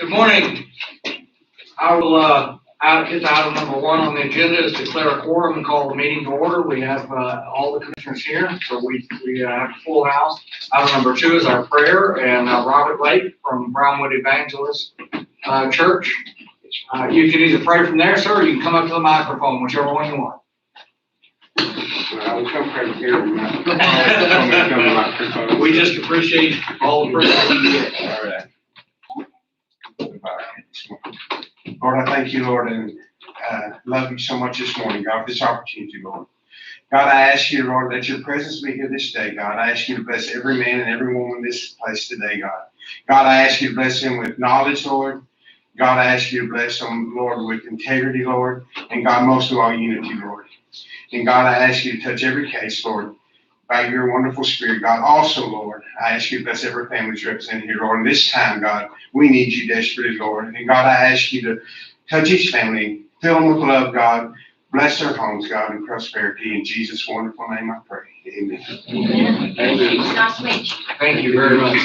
Good morning. I will get to item number 1 on the agenda is declare a quorum and call the meeting to order. We have all the commissioners here, so we have a full house. Item number 2 is our prayer, and Robert Lake from Brownwood Evangelist Church. You can either pray from there, sir, or you can come up to the microphone, whichever one you want. I will come from here. We just appreciate all the prayer you get. All right. Lord, I thank you, Lord, and love you so much this morning, God, for this opportunity, Lord. God, I ask you, Lord, let your presence be here this day, God. I ask you to bless every man and every woman in this place today, God. God, I ask you to bless them with knowledge, Lord. God, I ask you to bless them, Lord, with integrity, Lord. And God, most of all, unity, Lord. And God, I ask you to touch every case, Lord, by your wonderful spirit, God. Also, Lord, I ask you to bless every family that's represented here, Lord. And this time, God, we need you desperately, Lord. And God, I ask you to touch each family, fill them with love, God. Bless their homes, God, and prosperity. In Jesus' wonderful name I pray. Amen. Amen. Thank you. Nice to meet you. Thank you very much.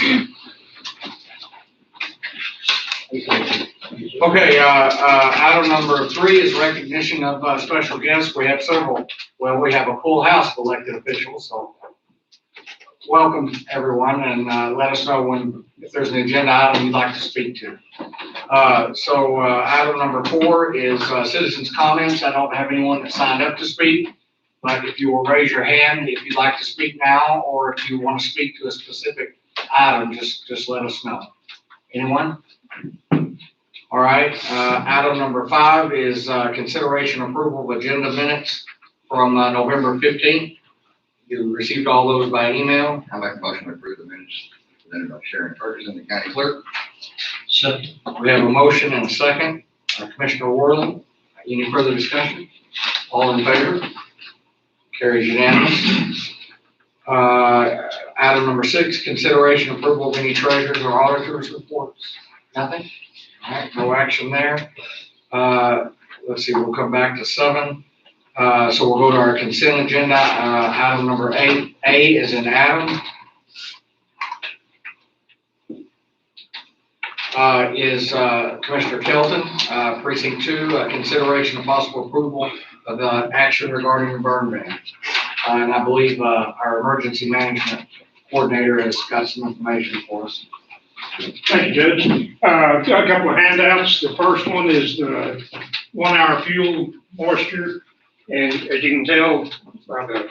Okay, item number 3 is recognition of special guests. We have several. Well, we have a full house of elected officials, so welcome everyone, and let us know if there's an agenda item you'd like to speak to. Item number 4 is citizens' comments. I don't have anyone that signed up to speak, but if you will raise your hand if you'd like to speak now, or if you want to speak to a specific item, just let us know. Anyone? All right, item number 5 is consideration approval of agenda minutes from November 15th. You received all those by email. I make a motion to approve the minutes presented by Sharon Ferguson, the county clerk. Second. We have a motion and a second. Commissioner Worley, any further discussion? All in favor? Carries unanimous. Item number 6, consideration approval of any treasurers or auditors reports. Nothing? All right, no action there. Let's see, we'll come back to 7. So we'll go to our consent agenda. Item number 8, A is in Adam. Is Commissioner Kelton, Precinct 2, consideration of possible approval of action regarding the burn ban. And I believe our emergency management coordinator has got some information for us. Thank you, Judge. Got a couple of handouts. The first one is the 1-hour fuel moisture. And as you can tell by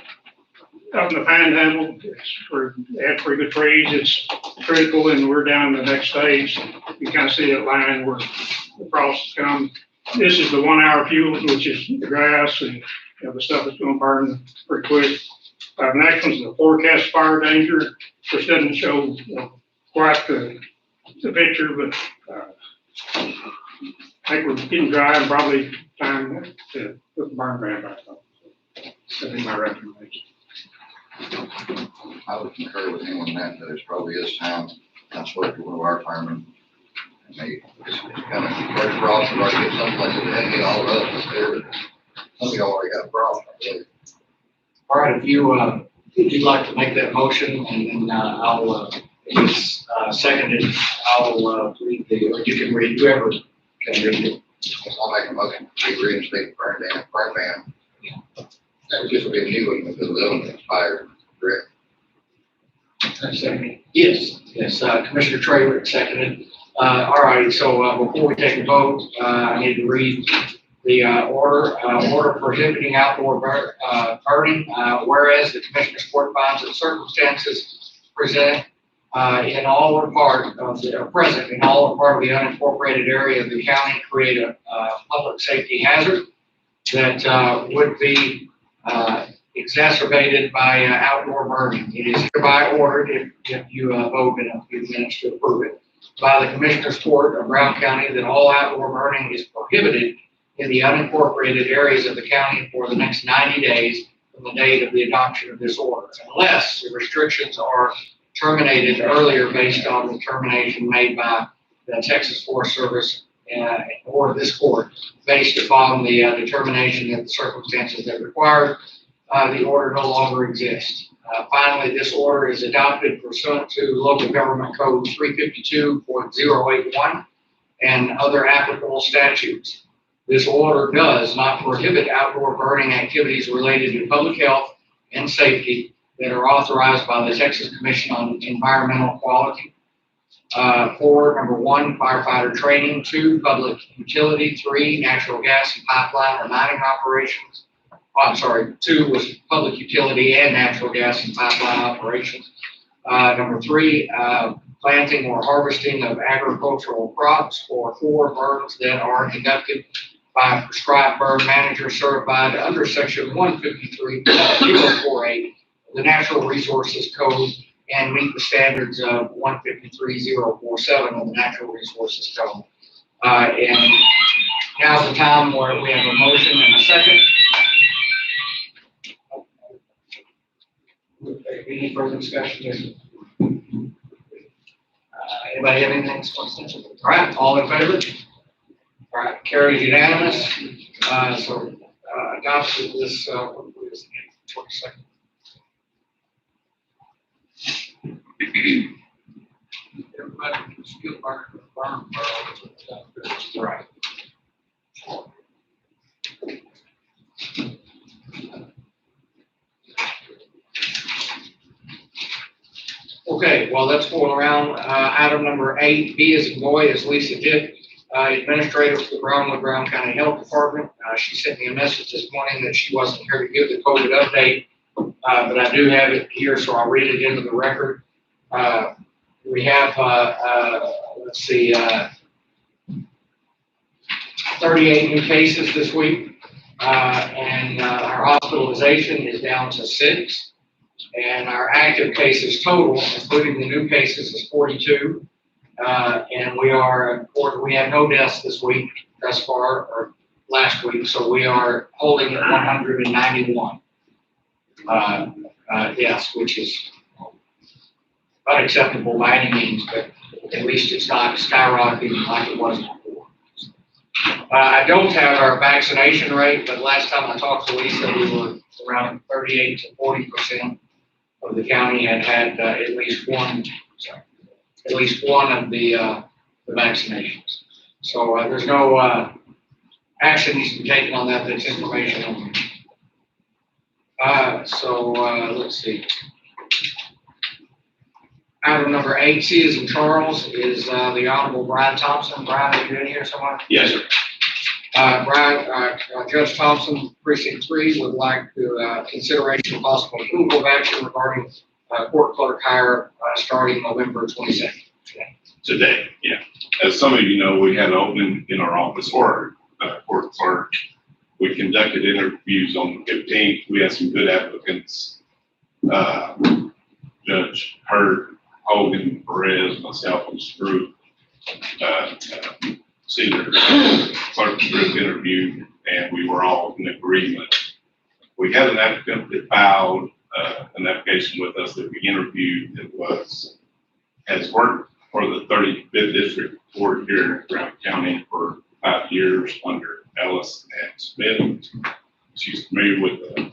out in the panhandle, they have pretty good trees. It's critical, and we're down to the next stage. You kind of see that line where the frost has come. This is the 1-hour fuel, which is the grass and the stuff that's going to burn pretty quick. The next one's the forecast fire danger, which doesn't show quite the picture, but I think we're getting dry and probably time to put the burn ban back on. That'd be my recommendation. I would concur with him on that it's probably his time. I spoke to one of our firemen, and they just kind of worked for us to get someplace that they had to get all of us up there, but some of y'all already got a problem. All right, if you'd like to make that motion, and then I'll second it. I'll read or you can read, whoever can read it. I'll make a motion to reinstate the burn ban. That would just be a new one because the other one expired, correct? Second. Yes, Commissioner Traylor seconded. All right, so before we take a vote, I need to read the order prohibiting outdoor burning. Whereas the Commissioner's Court finds that circumstances present in all or part of the unincorporated area of the county create a public safety hazard that would be exacerbated by outdoor burning. It is hereby ordered, if you vote in a few minutes to approve it, by the Commissioner's Court of Brown County that all outdoor burning is prohibited in the unincorporated areas of the county for the next 90 days from the date of the adoption of this order, unless the restrictions are terminated earlier based on the determination made by the Texas Forest Service or this court based upon the determination that the circumstances that required the order no longer exist. Finally, this order is adopted pursuant to Local Government Code 352.081 and other applicable statutes. This order does not prohibit outdoor burning activities related to public health and safety that are authorized by the Texas Commission on Environmental Quality. 4, number 1, firefighter training. 2, public utility. 3, natural gas and pipeline or mining operations. Oh, I'm sorry, 2 was public utility and natural gas and pipeline operations. Number 3, planting or harvesting of agricultural crops. Or 4, burns that are conducted by a prescribed burn manager certified under section 153.048 of the Natural Resources Code and meet the standards of 153.047 of the Natural Resources Code. And now's the time where we have a motion and a second. Any further discussion? Anybody have anything? All right, all in favor? All right, carries unanimous. So adopted this, what is it, 22nd? Everybody can skip burn. Right. Okay, well, let's go around. Item number 8, B as in boy, is Lisa Dick, administrator for the Brown County Health Department. She sent me a message this morning that she wasn't here to give the COVID update, but I do have it here, so I'll read it into the record. We have, let's see, 38 new cases this week, and our hospitalization is down to 6. And our active cases total, including the new cases, is 42. And we have no deaths this week thus far, or last week, so we are holding at 191 deaths, which is unacceptable by any means, but at least it's not skyrocketing like it was before. I don't have our vaccination rate, but last time I talked to Lisa, we were around 38 to 40% of the county had at least one of the vaccinations. So there's no action needs to be taken on that. That's information only. Let's see. Item number 8, C as in Charles, is the Honorable Brian Thompson. Brian, are you in here somewhere? Yes, sir. Judge Thompson, Precinct 3, would like to consideration of possible approval of action regarding court clerk hire starting November 22nd. Today, yeah. As some of you know, we had an opening in our office for court clerk. We conducted interviews on the 15th. We had some good applicants. Judge Hurd, Hogan, Perez, myself, and Screw. Senior clerk group interviewed, and we were all in agreement. We had an applicant that filed an application with us that we interviewed that has worked for the 35th District Court here in Brown County for 5 years under Ellis and Smith. She's familiar with the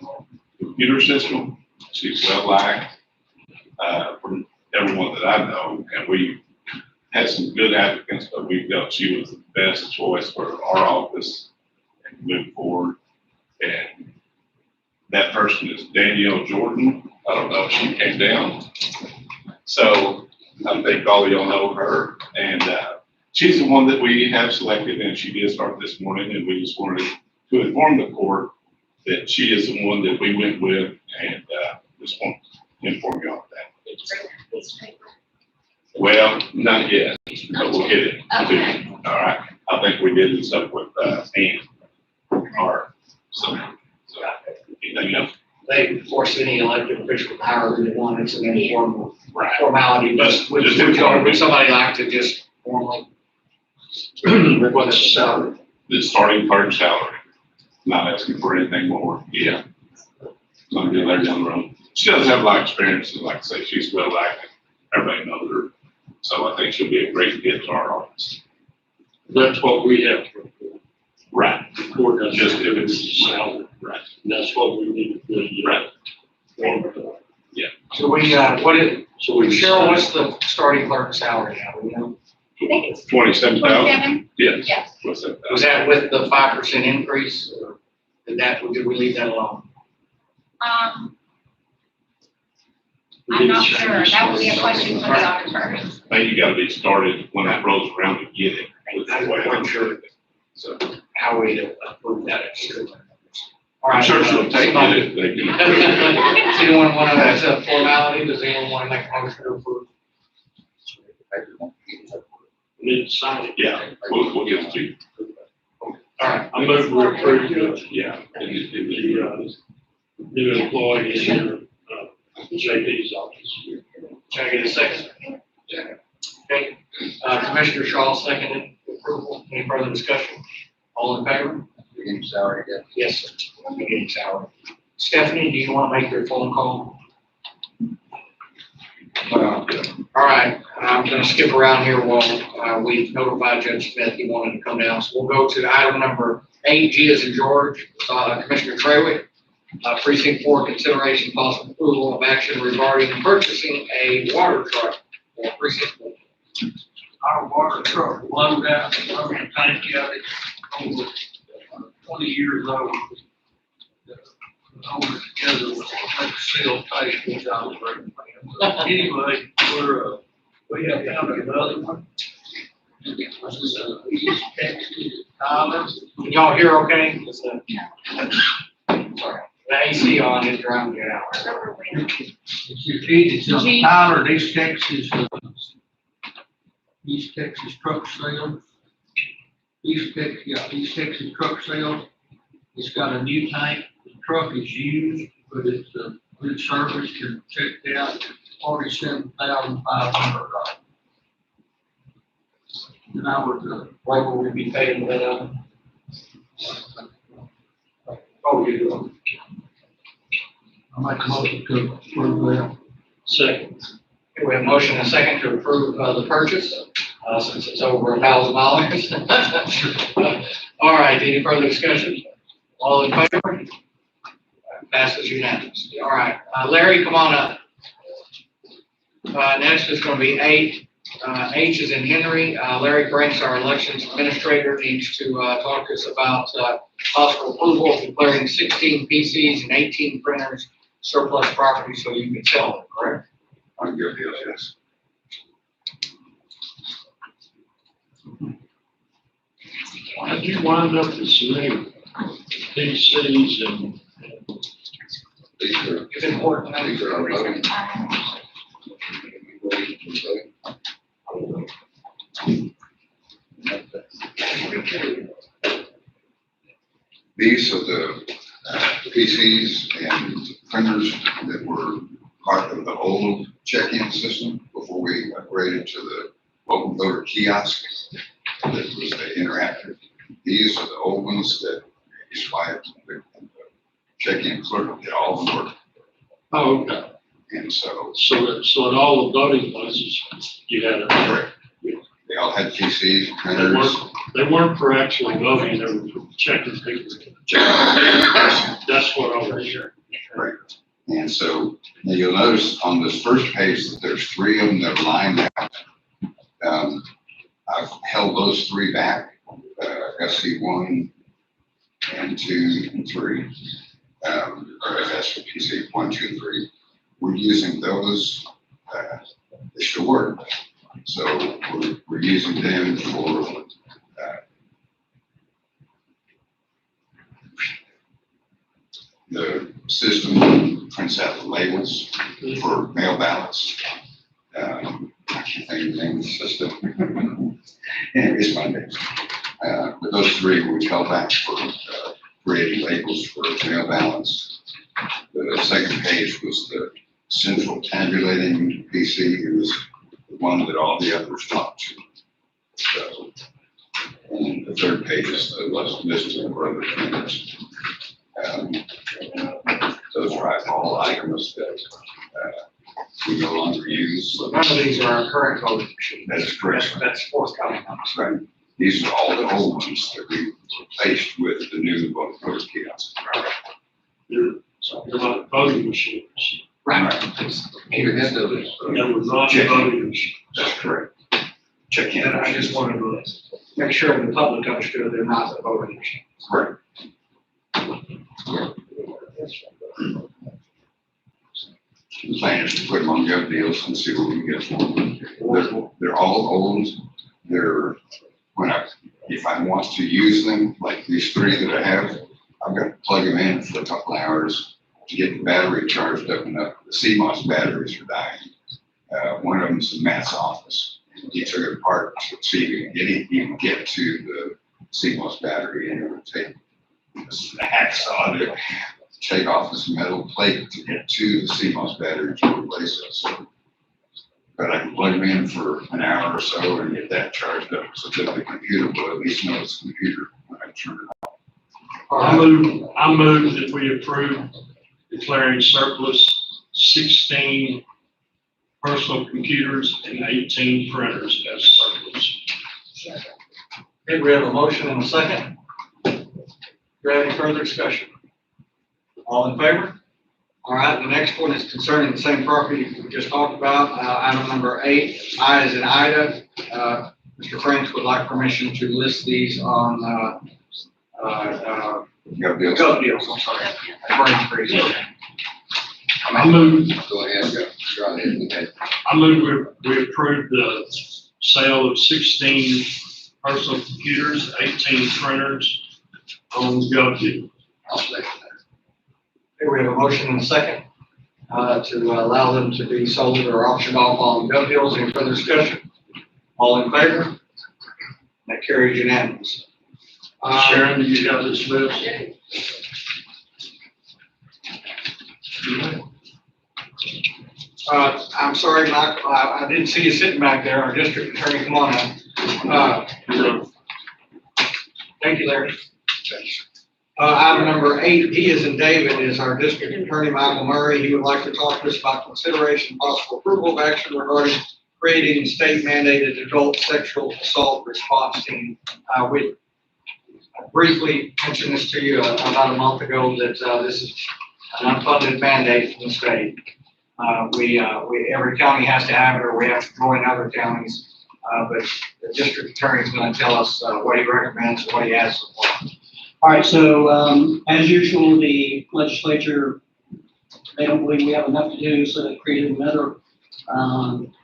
computer system. She's well liked from everyone that I know, and we had some good applicants, but we felt she was the best choice for our office and move forward. And that person is Danielle Jordan. I don't know if she came down. So I think all of y'all know her. And she's the one that we have selected, and she did start this morning. And we just wanted to inform the court that she is the one that we went with, and just want to inform y'all of that. Well, not yet, but we'll get it. Okay. All right. I think we did this up with Ann. So anything else? They force any elected official to hire who they want. It's an informal Right. formality. But Just would somebody like to just formally? What's the salary? The starting clerk salary. Not asking for anything more. Yeah. Some good there down the road. She does have a lot of experience, and like I say, she's well liked. Everybody knows her. So I think she'll be a great fit to our office. That's what we have. Right. The court doesn't Just give it salary. Right. And that's what we need to do. Right. So we, So we. Cheryl, what's the starting clerk salary now? You know? I think it's 27,000? 27. Yes. Yes. Was that with the 5% increase, or did we leave that alone? I'm not sure. That would be a question for the auditor. I think you gotta be started when that rolls around to get it. I wasn't sure So, how we approve that extra. All I'm right. sure she'll take it if they can. approve it. Does anyone want to, as a formality, does anyone want to make a motion to approve? We need to sign it. Yeah, we'll get it to you. All right. I move we approve the, Yeah. the, new employee in your, JP's office. Can I get a second? Okay, Commissioner Shaw seconded approval. Any further discussion? All in favor? Beginning salary, yeah. Yes, sir. Beginning salary. Stephanie, do you want to make your phone call? All right, I'm gonna skip around here while, we've notified Judge Smith he wanted to come down. So we'll go to item number 8, G as in George, Commissioner Trawick. Precinct 4, consideration possible approval of action regarding purchasing a water truck for precinct 4. Our water truck load out, running tank out, it's over 20 years old. Hold it together with a seal tape, which I was recommending. Anyway, we have found another one. This is East Texas, Tyler. Can y'all hear okay? Sorry, the AC on is drowning it out. It's your kid, it's on Tyler, East Texas, East Texas truck sales. East Texas truck sales. It's got a new tank. The truck is used, but it's a good service, can check it out, $47,500. And I was, Where will we be paying that? Oh, you do. I make a motion to approve that. Second. We have a motion and a second to approve, the purchase, since it's over $1,000. All right, any further discussion? All in favor? Passes unanimously. All right, Larry, come on up. Next is gonna be 8, H is in Henry. Larry Franks, our elections administrator, needs to, talk to us about, possible approval of declaring 16 PCs and 18 printers surplus property so you can sell them, correct? I'm good, yes. How did you wind up with some new PCs and These are, It's important. these are our voting. These are the PCs and printers that were part of the old check-in system before we upgraded to the open voter kiosk that was the interactive. These are the old ones that expired. The check-in clerk did all the work. oh, okay. And so So at all the voting places, you had a, they all had PCs, they printers. weren't for actually voting, they were for checking people. That's what I was hearing. Right. And so now you'll notice on this first page that there's 3 of them that are lined out. I've held those 3 back, SC1 and 2 and 3, or that's for PC 1, 2, and 3. We're using those, they should work. So we're using them for, the system prints out the labels for mail ballots. I can't think of the name of the system. It's Monday. But those 3 were held back for creating labels for mail ballots. The second page was the central tabulating PC. It was the one that all the others talked to. So, and the third page is the list of other things. Those are all items that we no longer use. So none of these are our current voting machines. That is correct. That's forthcoming. Right. These are all the old ones that we replaced with the new voter kiosks. They're not voting machines. Right. Even into this. They were not voting machines. That's correct. check in. And I just wanted to make sure the public understood they're not the voting machine. Correct. The plan is to put them on gov deals and see what we can get for them. They're all old. They're, if I want to use them, like these three that I have, I've got to plug them in for a couple hours to get the battery charged up enough. The CMOS batteries are dying. One of them's in Matt's office. He took it apart to see if he can get to the CMOS battery, and it would take a hacksaw to take off this metal plate to get to the CMOS battery to replace it. So, but I can plug them in for an hour or so and get that charged up so that the computer will at least know it's a computer when I turn it on. I move that we approve declaring surplus 16 personal computers and 18 printers as surplus. Okay, we have a motion and a second. Do we have any further discussion? All in favor? All right, the next one is concerning the same property we just talked about. Item number 8, I as in Ida. Mr. Franks would like permission to list these on, Gov deals. gov deals, I'm sorry. Brain freeze. I move, Go ahead, go ahead, okay. I move we approve the sale of 16 personal computers, 18 printers on GovDeals. I'll second that. Okay, we have a motion and a second to allow them to be sold or auctioned off on gov deals. Any further discussion? All in favor? That carries unanimous. Sharon, do you have this list? I'm sorry, Mike, I didn't see you sitting back there. Our district attorney, come on up. Thank you, Larry. Item number 8, he is in David, is our district attorney, Michael Murray. He would like to talk to us about consideration, possible approval of action regarding creating state mandated adult sexual assault response team. We briefly mentioned this to you about a month ago that this is an unfunded mandate from the state. Every county has to have it, or we have to join other counties. But the district attorney is going to tell us what he recommends and what he has so far. All right, so as usual, the legislature, they don't believe we have enough to do, so they created another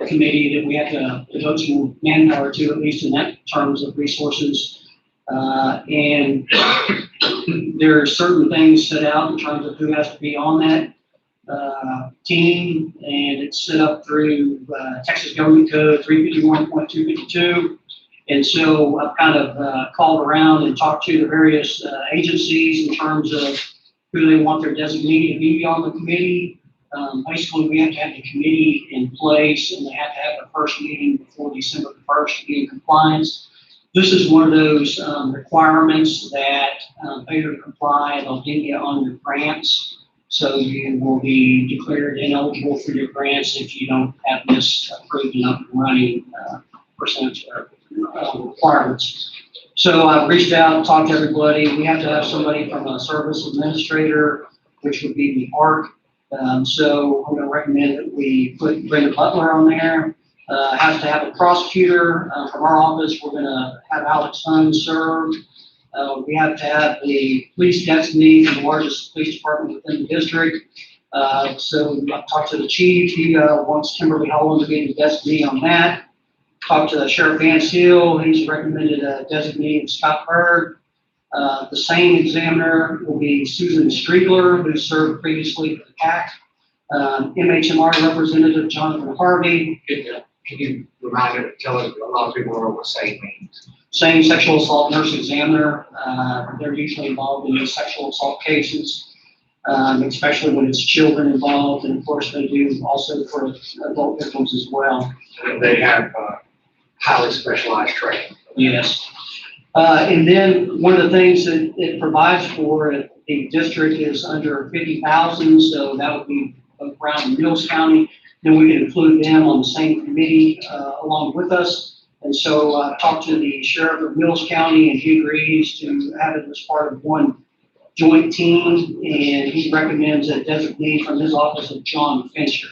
committee that we have to devote some manpower to, at least in that terms of resources. And there are certain things set out in terms of who has to be on that team, and it's set up through Texas Government Code 351.252. And so I've kind of called around and talked to the various agencies in terms of who they want their designee to be on the committee. Basically, we have to have the committee in place, and they have to have the first meeting before December 1st to be in compliance. This is one of those requirements that failure to comply, they'll ding you on your grants. So you will be declared ineligible for your grants if you don't have this approved and up and running percentage requirements. So I've reached out, talked to everybody. We have to have somebody from a service administrator, which would be the ARC. So I'm going to recommend that we put Brenda Butler on there. Has to have a prosecutor from our office. We're going to have Alex Hunt serve. We have to have the police designee from the largest police department within the district. So I've talked to the chief. He wants Kimberly Holland to be the designee on that. Talked to Sheriff Vance Hill. He's recommended a designee of Scott Berg. The same examiner will be Susan Striegler, who served previously for the CAC. MHMR representative Jonathan Harvey. Can you tell us, a lot of people don't know what SANE means. Same sexual assault nurse examiner. They're usually involved in these sexual assault cases, especially when it's children involved. And of course, they do also for adult victims as well. And they have highly specialized training. Yes. And then one of the things that it provides for the district is under 50,000. So that would be around Mills County. Then we can include them on the same committee along with us. And so I talked to the sheriff of Mills County, and he agrees to have it as part of one joint team. And he recommends a designee from his office of John Fincher.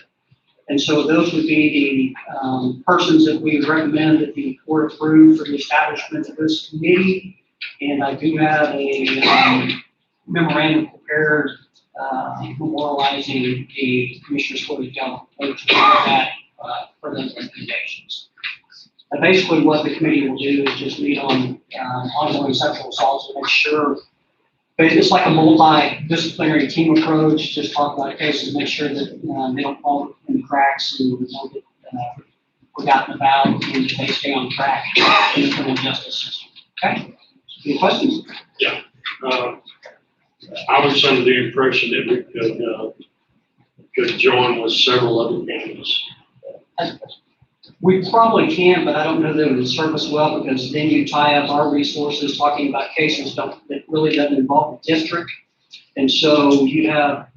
And so those would be the persons that we would recommend that the court approve for the establishment of this committee. And I do have a memorandum prepared memorializing the commissioners for the that for those recommendations. Basically, what the committee will do is just meet on ongoing sexual assaults and make sure. It's like a multidisciplinary team approach, just talk about cases, make sure that they don't fall in the cracks and don't get forgotten about, and that they stay on track in the criminal justice system. Okay? Any questions? I was under the impression that we could join with several other counties. We probably can, but I don't know that it would serve us well, because then you tie up our resources talking about cases that really doesn't involve the district. And so you have,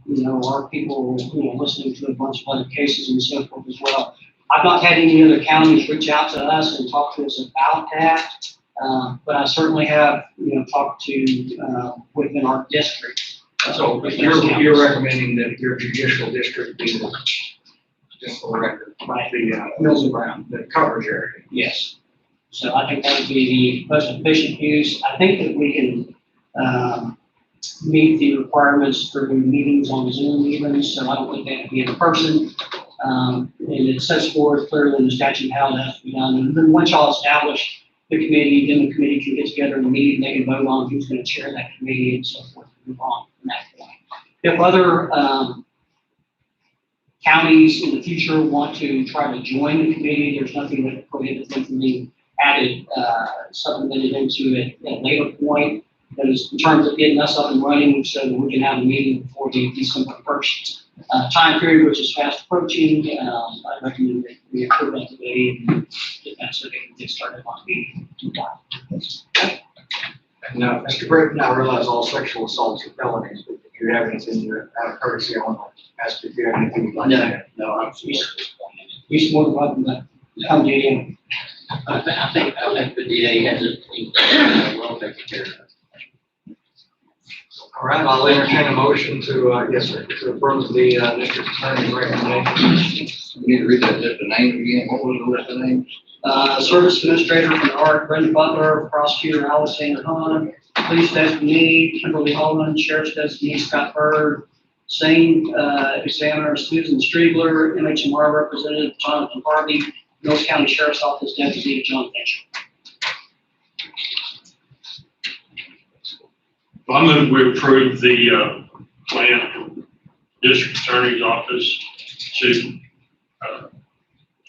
our people, listening to a bunch of other cases and so forth as well. I've not had any other counties reach out to us and talk to us about that. But I certainly have, talked to, within our district. So you're recommending that your judicial district be the, just for the record, Right. the Mills and Brown. the coverage area. Yes. So I think that would be the most efficient use. I think that we can meet the requirements for doing meetings on Zoom even, so I don't think they have to be in person. And it sets forth clearly in the statute how that has to be done. And then once y'all establish the committee, then the committee can get together and meet, and they can vote on who's going to chair that committee and so forth, and move on from that point. If other counties in the future want to try to join the committee, there's nothing that prohibits them from being added, supplemented into it at a later point. But in terms of getting us up and running, so that we can have a meeting before the December 1st time period, which is fast approaching, I recommend that we approve that today and get that so they can get started on meeting. Now, Mr. Britton, I realize all sexual assaults are felonies, but if you have anything, out of courtesy, I want to ask if you have anything you'd like to add. No, I'm he's more than welcome to come get in. I think the DA has it well taken care of. All right, I'll entertain a motion to, yes, sir, to approve the district attorney's recommendation. You need to read that list of names again. What was the list of names? Service administrator from the Art, Brenda Butler, prosecutor Alexander Hahn, police designee Kimberly Holman, sheriff's designee Scott Bird, same examiner Susan Striegler, MHMR representative Jonathan Harvey, Mills County Sheriff's Office designee John Fincher. I move we approve the plan from district attorney's office to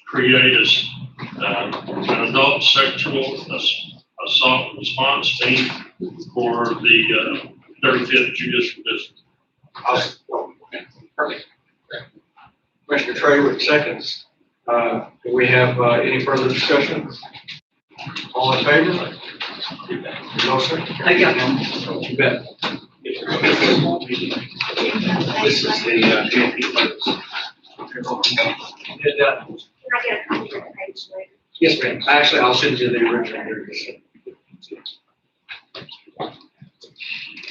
create an adult sexual assault response team for the 35th Judicial District. Perfect. Commissioner Trey seconds. Do we have any further discussion? All in favor? No, sir. Thank you. You bet. This is the GMP folks. Did, Can I get a copy of the page later? yes, ma'am. Actually, I'll send you the original here.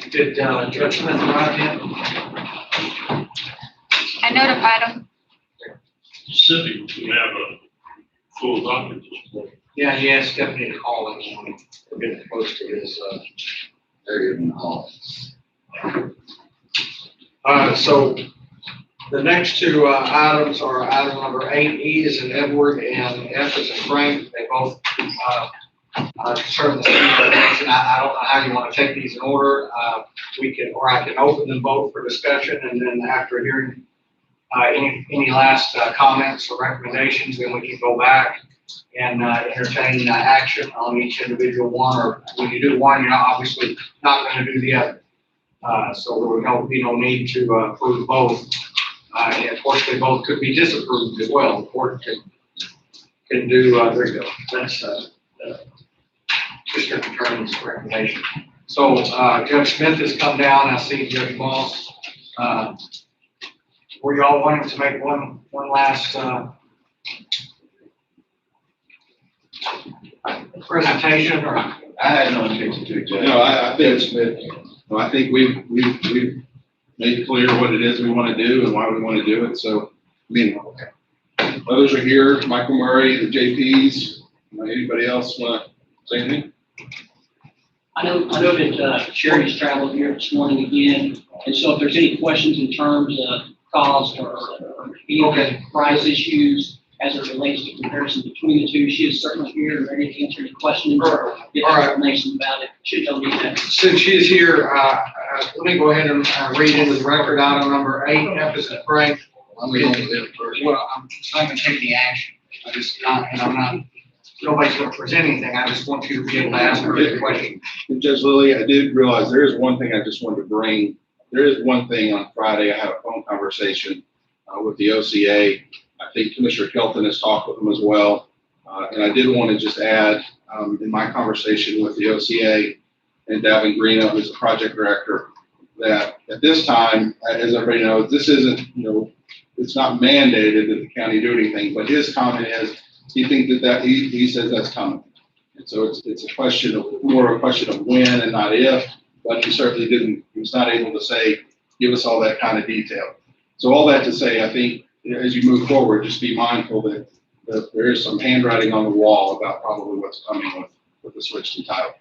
Did Judge Smith arrive yet? I notified him. Mississippi, we have a full document this morning. Yeah, he asked Stephanie to call him when we're getting close to his, There in the hall. so the next two items are item number 8E is in Edward and F is in Frank. They both concern the same information. I don't know how you want to take these in order. We can, or I can open them both for discussion, and then after hearing any last comments or recommendations, then we can go back and entertain action on each individual one. Or when you do one, you're obviously not going to do the other. So there would be no need to approve both. And of course, they both could be disapproved as well. The court can do, there you go. That's district attorney's recommendation. So Judge Smith has come down. I see Judge Moss. Were you all wanting to make one last presentation, or? I had no intention to, Judge. No, I think we've made clear what it is we want to do and why we want to do it. So, I mean, Others are here, Michael Murray, the JPs. Anybody else want to say anything? I know that Sherry's traveled here this morning again, and so if there's any questions in terms of cost or any price issues as it relates to comparison between the two, she is certainly here and ready to answer any questions or get All right. information about it, should y'all need that. Since she's here, let me go ahead and read into the record item number 8, Epis and Frank. I'm going with it first. Well, I'm not gonna take the action. I just not, and I'm not, nobody's gonna present anything. I just want you to be able to ask her a question. And Judge Lilly, I did realize there is one thing I just wanted to bring. There is one thing on Friday, I had a phone conversation with the OCA. I think Commissioner Kelton has talked with them as well. And I did want to just add, in my conversation with the OCA and Davin Greeno, who's the project director, that at this time, as everybody knows, this isn't, it's not mandated that the county do anything, but his comment is, he thinks that he says that's coming. And so it's a question of, more a question of when and not if, but he certainly he was not able to say, give us all that kind of detail. So all that to say, I think as you move forward, just be mindful that there is some handwriting on the wall about probably what's coming with the switch to title.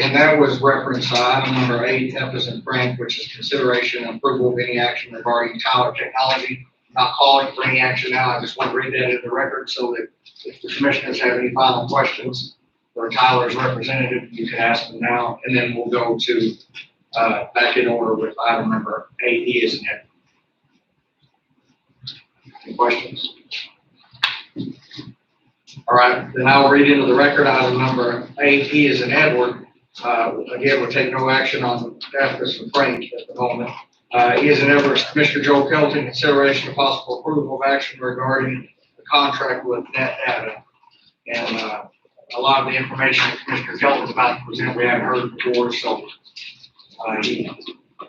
And that was referenced item number 8, Epis and Frank, which is consideration and approval of any action regarding Tyler Technology. Not calling for any action now. I just want to read that into the record so that if the commissioners have any final questions for Tyler's representative, you can ask them now, and then we'll go to back in order with item number 8, E as in Edward. Any questions? All right, then I'll read into the record item number 8, E as in Edward. Again, we'll take no action on Epis and Frank at the moment. E as in Edward, Commissioner Joel Kelton, consideration of possible approval of action regarding the contract with Net Data. And a lot of the information that Commissioner Kelton's about to present, we haven't heard before, so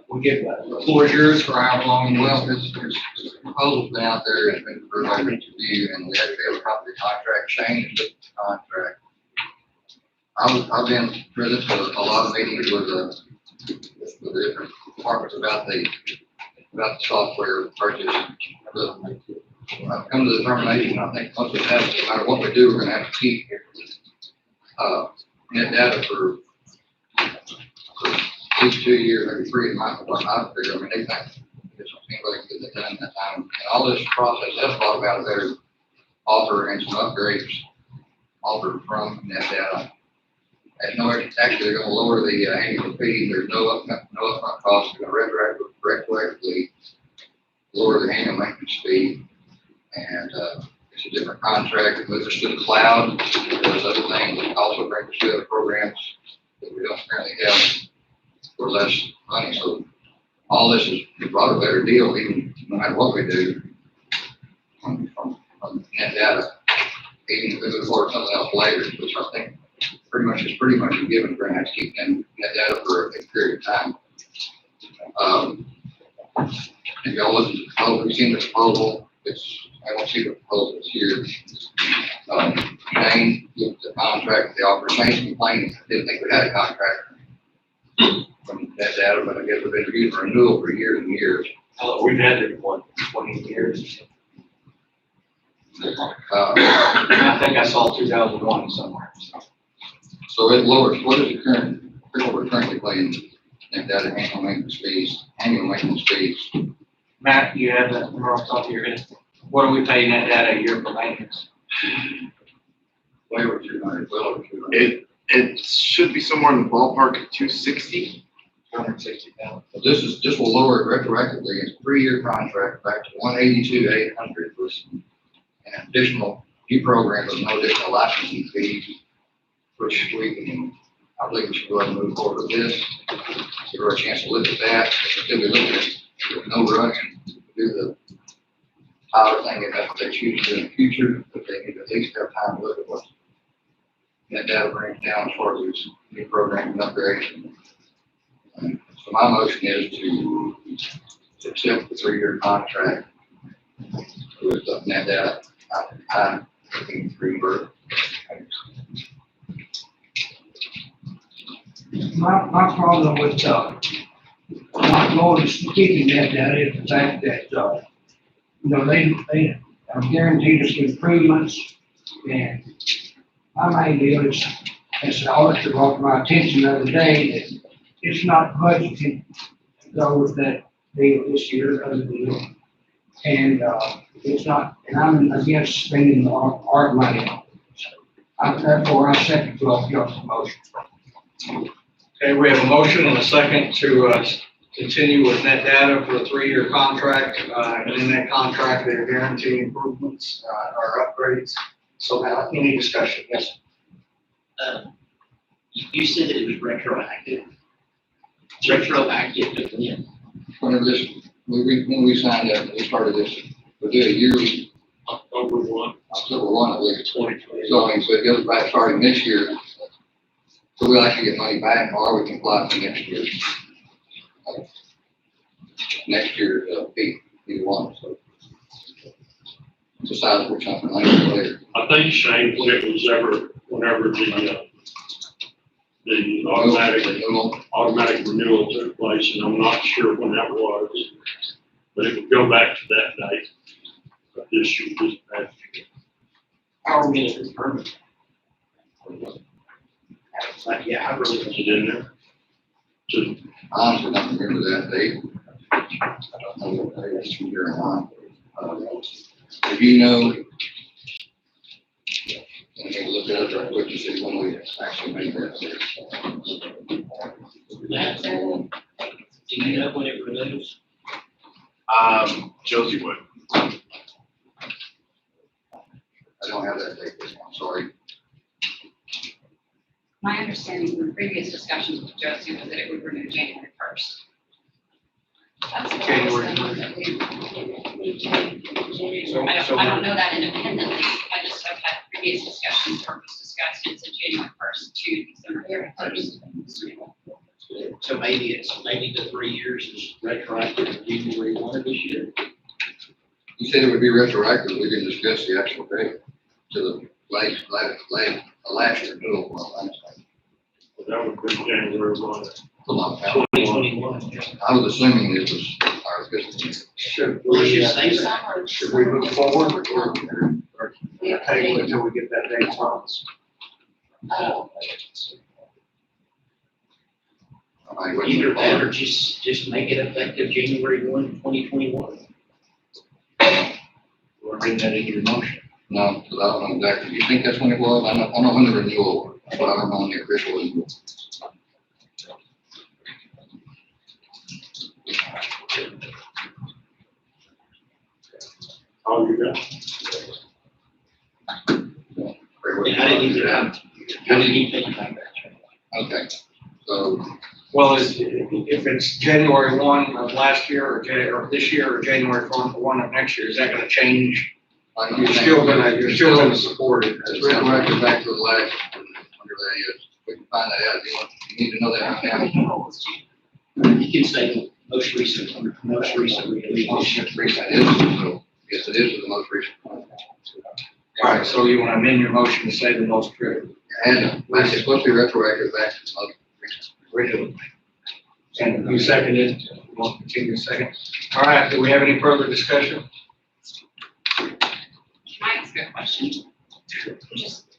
we'll get the floor is yours for however long you Well, will. this proposal's been out there, it's been for like review, and we actually have a property contract change with the contract. I've been present for a lot of meetings with the different departments about the software purchase. I've come to the determination, I think once we have, no matter what we do, we're gonna have to keep Net Data for at least 2 years, maybe 3 in my figure. I mean, they think anybody can get that done in that time. And all this process has brought about a better offer and some upgrades offered from Net Data. And actually, they're gonna lower the annual fee. There's no upfront cost. They're gonna retroactively lower the annual maintenance fee. And it's a different contract. It moves us to the cloud. Those other things that also bring us to other programs that we don't currently have for less money. So all this is brought a better deal, even no matter what we do from Net Data. Even if we move forward something else later, which I think pretty much a given. We're gonna have to keep Net Data for a period of time. If y'all look at the proposal, we've seen the proposal. I don't see the proposal here. Jane, looked at the contract, the offer, Shane's complaining, didn't think we had a contract from Net Data, but I guess we've been using renewal for years and years. We've had it for 20 years. I think I saw 2001 somewhere. So it lowers, what is the current, what we're currently paying Net Data annual maintenance fees? Matt, you have that number off the top of your head? What do we pay Net Data a year for maintenance? Way over 200, well over 200. It should be somewhere in the ballpark of 260. 260,000. But this will lower it retroactively. It's a 3-year contract back to 182,800 with an additional new program with no additional licensing fees, which I believe we should go ahead and move forward with this. Give her a chance to look at that. Still be looking at with no rush to do the Tyler thing if that's what they choose to do in the future, but they need to at least have time to look at what Net Data brings down as far as this new program and upgrades. So my motion is to accept the 3-year contract with Net Data. I'm looking for My problem with, not going to keeping that data is the fact that, they are guaranteed us improvements. And my main deal is, as the auditor brought to my attention the other day, that it's not budgeted to go with that deal this year, other deal. And, it's not, and I'm against spending our money on it. So, therefore, I second y'all's motion. Okay, we have a motion and a second to, continue with net data for a 3-year contract. And in that contract, they're guaranteeing improvements, or upgrades. So now, any discussion? Yes. You said that it was retroactive. It's retroactive to when? Whenever this, when we signed up, we started this, we did a yearly, October 1, October 1, I believe. 2020. So I mean, so it goes back starting this year. So we'll actually get money back or we can apply for next year. Next year, fee, either one, so. It's a sizable chunk of money later. I think, Shane, whenever the automatic renewal took place, and I'm not sure when that was, but it would go back to that date. But this year was past year. How are we gonna confirm it? Like, yeah, I really. Is it in there? To I honestly don't remember that date. I don't know what day it's from here on. If you know, let me look it up right quick to see when we actually made that. Do you know when it renews? Josie would. I don't have that date, I'm sorry. My understanding from previous discussions with Josie was that it would renew January 1st. That's what I was thinking. I don't know that independently. I just have had previous discussions where it was discussed, it's a January 1st to December 31st. So maybe the 3 years is retroactive to January 1 of this year. You said it would be retroactive, we didn't discuss the actual date to the last renewal. Well, that would be January 1. A long time. 2021. I was assuming it was our fiscal year. Should Well, we, you say so. should we move forward or table until we get that date promised? Either that or just make it effective January 1, 2021. Or read that into your motion? No, because I don't know exactly. You think that's when it was? I know when the renewal was, but I don't know when the official renewal. Oh, you got. I didn't even think about that. Okay, so, Well, if it's January 1 of last year or this year or January 1 of next year, is that gonna change? You're still gonna support it. it's retroactive back to the last, whatever that is. We can find that out. You need to know that right now. You can say most recent release. Most recent is, so, yes, it is the most recent. All right, so you wanna amend your motion to say the most critical. And it's supposed to be retroactive back to the most recent. And you seconded, you want to continue a second? All right, do we have any further discussion? Can I ask a question? Just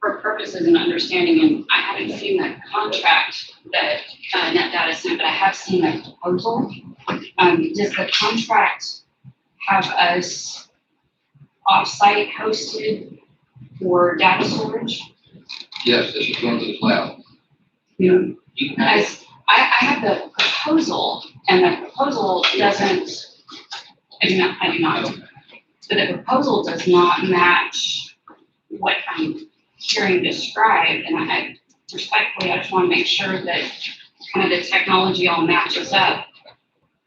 for purposes and understanding, and I haven't seen the contract that Net Data sent, but I have seen the proposal. Does the contract have us off-site hosted for data storage? Yes, this is going to the cloud. You can have it. As I have the proposal, and the proposal doesn't, I do not, but the proposal does not match what I'm hearing described, and I respectfully, I just want to make sure that kind of the technology all matches up.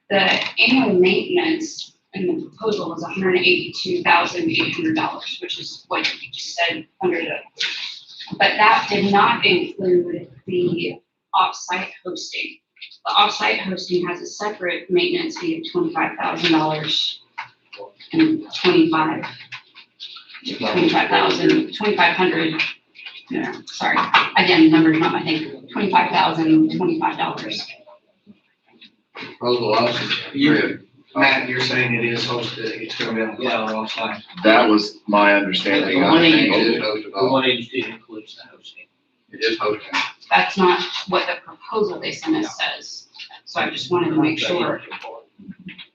The annual maintenance in the proposal was $182,800, which is what you just said under the, but that did not include the off-site hosting. The off-site hosting has a separate maintenance fee of $25,000 and $2,500. Yeah, sorry, again, numbers not my thing. $25,000, $25. Proposal also, Matt, you're saying it is hosted, it's gonna be on the cloud offsite. That was my understanding. The money- It is hosted The off, 182 includes the hosting. it is hosted. That's not what the proposal they sent us says. So I just wanted to make sure.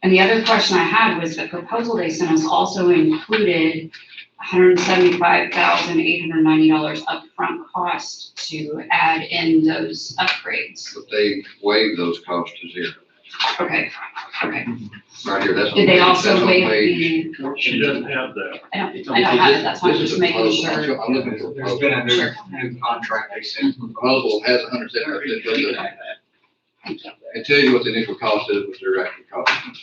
And the other question I had was the proposal they sent us also included $175,890 upfront cost to add in those upgrades. But they waived those costs to zero. Okay, Right here, that's on did they page- also that's on waive page- the, She doesn't have that. I don't have it, that's why I'm This is just a making proposal. sure. I'm looking at the There's been proposal. a new contract they sent. Proposal has 175. Thank you. It tells you what the initial cost is, but their actual cost is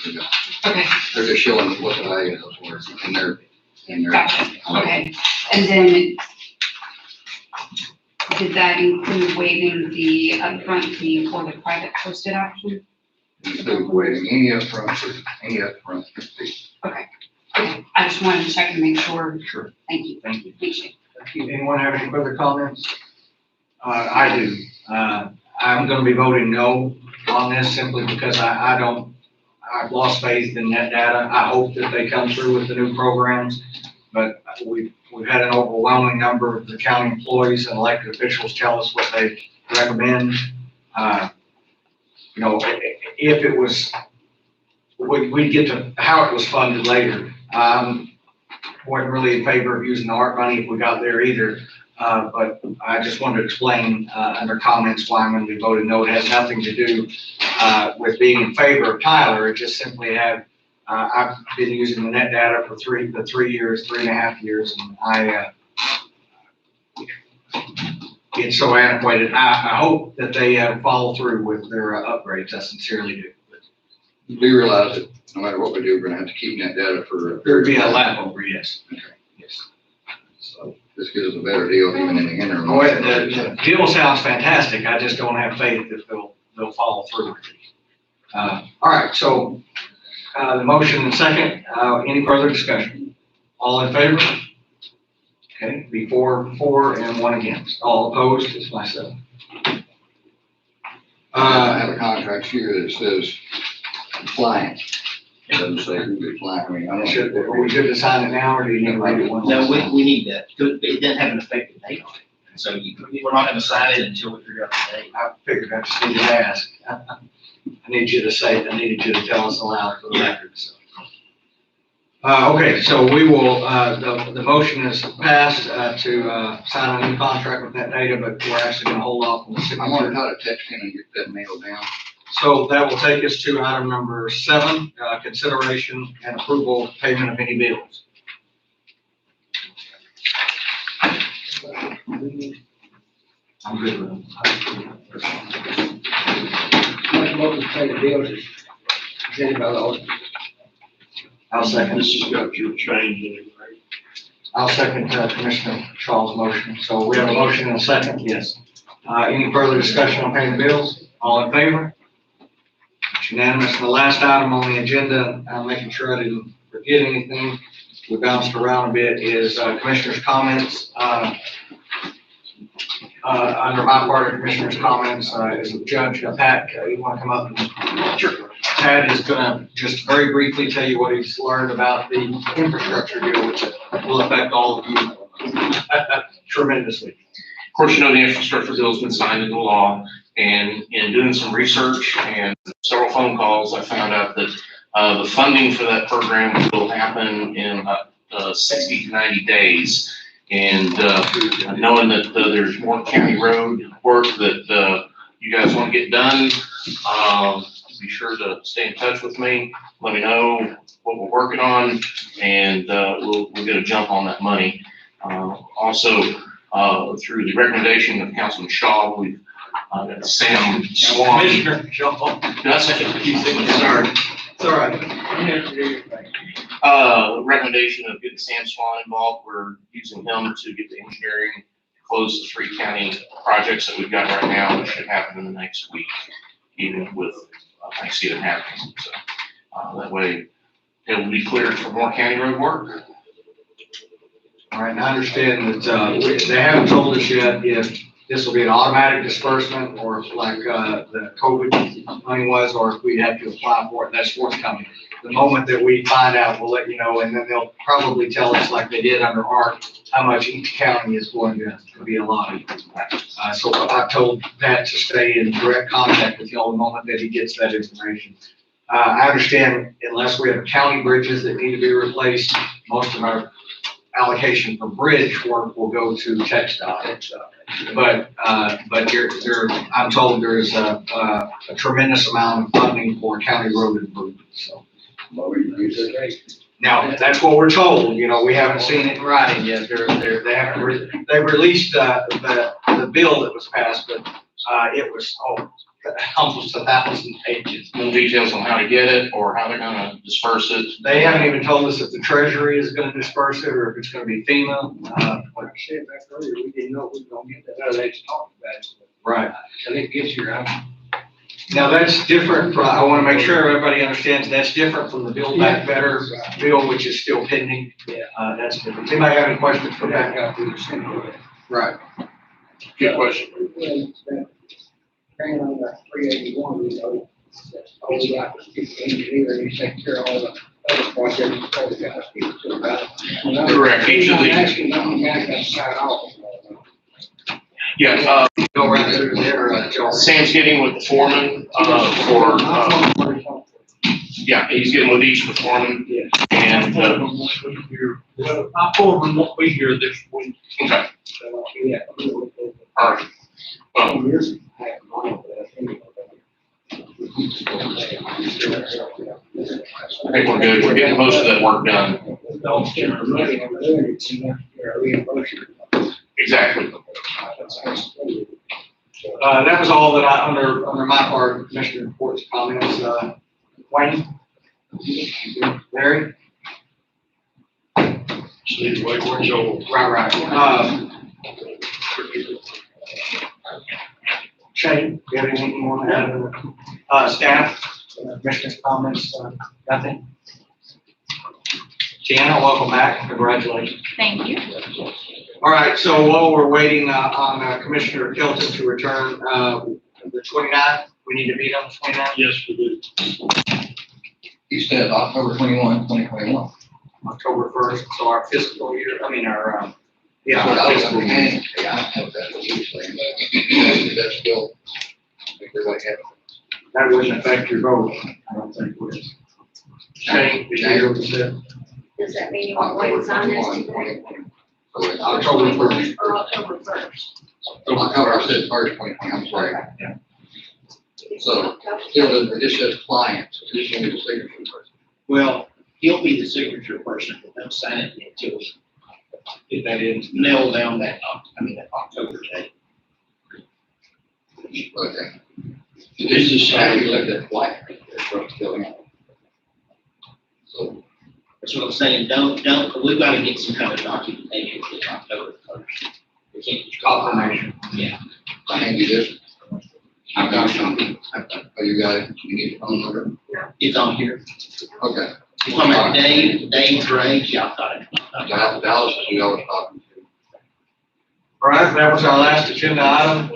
zero. Okay, They're just showing what the value of those were in their. gotcha, okay. And then did that include waiving the upfront fee for the private hosted option? Include waiving any upfront fee. Okay, I just wanted to check and make sure. Sure. Thank you. Thank you. Appreciate it. Anyone have any further comments? I do. I'm gonna be voting no on this simply because I've lost faith in net data. I hope that they come through with the new programs, but we've had an overwhelming number of the county employees and elected officials tell us what they recommend. You know, if it was, we'd get to how it was funded later. Wasn't really in favor of using the ARP money if we got there either. But I just wanted to explain, under comments why I'm gonna be voting no. It has nothing to do, with being in favor of Tyler. It just simply I've been using the net data for 3 years, 3.5 years, and it's so antiquated. I hope that they follow through with their upgrades. I sincerely do. We realize that no matter what we do, we're gonna have to keep that data for. There'd be a lap over, yes. Yes. So this gives us a better deal even in the interim. Oh, the deal sounds fantastic. I just don't have faith that they'll follow through. All right, so, the motion and second, any further discussion? All in favor? Okay, be 4 for and 1 against. All opposed is myself. I have a contract here that says flying. It doesn't say who they're flying. I mean, I don't. Are we good to sign it now, or do you need to read it one No, more time? we need that, because it doesn't have an effective date on it. So we're not gonna sign it until we figure out the date. I figured I just needed to ask. I needed you to say it, I needed you to tell us aloud for the record, so. Okay, so we will, the motion is passed, to, sign a new contract with that data, but we're actually gonna hold off on the I'm gonna signature. try to text him and get that nailed down. So that will take us to item number 7, consideration and approval of payment of any bills. I'm good with them. Much more to pay the bills is anybody else. I'll second. This has got your change in it, right? I'll second Commissioner Shaw's motion. So we have a motion and a second, yes. Any further discussion on paying the bills? All in favor? It's unanimous. And the last item on the agenda, I'm making sure I didn't forget anything. We bounced around a bit, is Commissioner's comments. Under my part of Commissioner's comments, is Judge Pat, you want to come up? Sure. Pat is gonna just very briefly tell you what he's learned about the infrastructure deal, which will affect all of you tremendously. Of course, you know, the infrastructure bill's been signed into law, and in doing some research and several phone calls, I found out that the funding for that program will happen in about 60 to 90 days. And knowing that there's more county road work that you guys want to get done, be sure to stay in touch with me. Let me know what we're working on, and we'll get a jump on that money. Also, through the recommendation of Councilman Shaw, we've got Sam Swan. Commissioner Shaw. Did I say it? Sorry. It's all right. Recommendation of getting Sam Swan involved. We're using him to get the engineering, close the 3 county projects that we've got right now, that should happen in the next week, even with Thanksgiving happening. So that way it will be cleared for more county road work. All right, and I understand that they haven't told us yet if this will be an automatic disbursement, or like, the COVID money was, or if we have to apply for it, that's forthcoming. The moment that we find out, we'll let you know, and then they'll probably tell us, like they did under ARC, how much each county is going to be allotted. So I've told Pat to stay in direct contact with y'all the moment that he gets that information. I understand unless we have county bridges that need to be replaced, most of our allocation for bridge work will go to TxDOT. But I'm told there's a tremendous amount of funding for county road improvements, so. Now, that's what we're told, you know, we haven't seen it in writing yet. They've released, the bill that was passed, but, it was, almost 1,000 pages. No details on how to get it or how they're gonna disperse it. They haven't even told us if the Treasury is gonna disperse it or if it's gonna be FEMA. Like I said back earlier, we didn't know we were gonna get that, they talked about it. Right. Till it gets here, Now, that's different from, I wanna make sure everybody understands, that's different from the Build Back Better bill, which is still pending. Yeah. That's different. Does anybody have any questions for that? got through the center. Right. Good question. Bringing on that 381, we know, that's all we got was 15 engineer, and you take care of all the other projects, all the guys people to about. Correct. Each of I'm these. asking, I'm gonna sign off. Yeah, Go right through there, Joe. Sam's getting with the foreman, yeah, he's getting with each of the foreman. And, My foreman won't be here this week. okay, Yeah. all right. Well, I think we're good. We're getting most of that work done. Exactly. That was all that under my part, Commissioner reports, comments, Wayne? Larry? Just need to wait for Joel. Right. Shane, do you have anything you want to add? Staff, Commissioner's comments, nothing? Tiana, welcome back, congratulations. Thank you. All right, so while we're waiting on Commissioner Kelton to return, the 29th, we need to meet on the 29th? Yes, we do. He said October 21, 2021. October 1st, so our fiscal year, our, Yeah, so that our was fiscal year. understanding. Yeah, I have that usually. That's still, I think everybody had. That wouldn't affect your vote, I don't think it would. Shane, did you hear what you said? Does that mean you want to wait and sign this? 2020. So it's October 1st. Or October 1st? October, I said first 2020, I'm sorry. So, still, it just says client, so just need the signature person. Well, he'll be the signature person, but don't sign it until we Get that in. nail down that, that October date. Okay. This is Have saying, you looked at client, it's from filling out. So, That's what I'm saying, we've got to get some kind of documentation for October 1st. We can't just Confirmation. Yeah. I hand you this. I've got something. Oh, you got it? You need a phone number? It's on here. Okay. You're talking about Dave Gray, yeah, I thought it. Dallas is who I was talking to. All right, that was our last agenda item.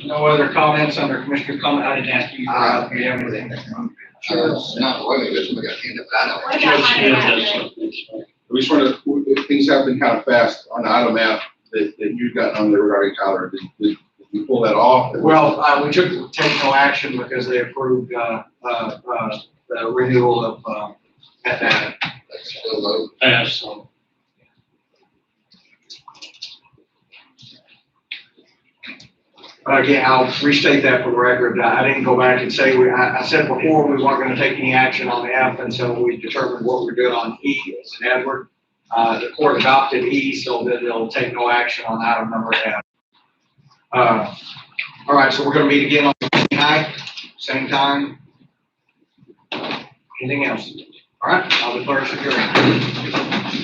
No other comments under Commissioner comment. I didn't ask you. Do you have anything? No, wait a minute, somebody got handed that out. What about mine? We just want to, things have been kind of fast on the item app that you've gotten on there regarding Tyler. Did you pull that off? Well, we take no action because they approved, the renewal of, that data. That's still low. pass. Again, I'll restate that for the record. I didn't go back and say, I said before, we weren't gonna take any action on F until we determined what we're doing on E as an Edward. The court adopted E, so that they'll take no action on item number F. All right, so we're gonna meet again on the 29th, same time. Anything else? All right, I'll declare us adjourned.